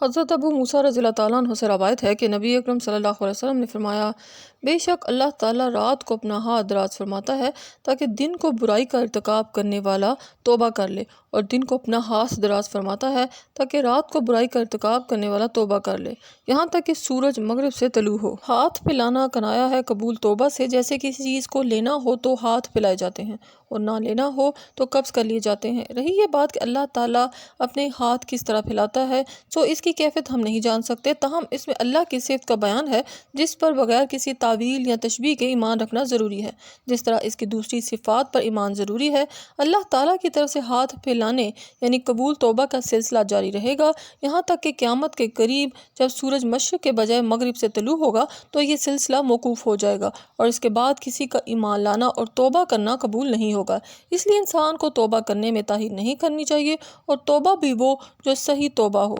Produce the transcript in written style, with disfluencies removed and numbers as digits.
حضرت ابو موسیٰ رضی اللہ تعالیٰ عنہ سے روایت ہے کہ نبی اکرم صلی اللہ علیہ وسلم نے فرمایا، بے شک اللہ تعالیٰ رات کو اپنا ہاتھ دراز فرماتا ہے تاکہ دن کو برائی کا ارتکاب کرنے والا توبہ کر لے، اور دن کو اپنا ہاتھ دراز فرماتا ہے تاکہ رات کو برائی کا ارتکاب کرنے والا توبہ کر لے، یہاں تک کہ سورج مغرب سے طلوع ہو۔ ہاتھ پھیلانا کنایا ہے قبول توبہ سے، جیسے کسی چیز کو لینا ہو تو ہاتھ پھیلائے جاتے ہیں اور نہ لینا ہو تو قبض کر لیے جاتے ہیں۔ رہی یہ بات کہ اللہ تعالیٰ اپنے ہاتھ کس طرح پھیلاتا ہے، تو اس کی کیفیت ہم نہیں جان سکتے، تاہم اس میں اللہ کی صفت کا بیان ہے جس پر بغیر کسی تعویل یا تشبیہ کے ایمان رکھنا ضروری ہے، جس طرح اس کی دوسری صفات پر ایمان ضروری ہے۔ اللہ تعالیٰ کی طرف سے ہاتھ پھیلانے یعنی قبول توبہ کا سلسلہ جاری رہے گا یہاں تک کہ قیامت کے قریب جب سورج مشرق کے بجائے مغرب سے طلوع ہوگا تو یہ سلسلہ موقوف ہو جائے گا، اور اس کے بعد کسی کا ایمان لانا اور توبہ کرنا قبول نہیں ہوگا۔ اس لیے انسان کو توبہ کرنے میں تاخیر نہیں کرنی چاہیے، اور توبہ بھی وہ جو صحیح توبہ ہو۔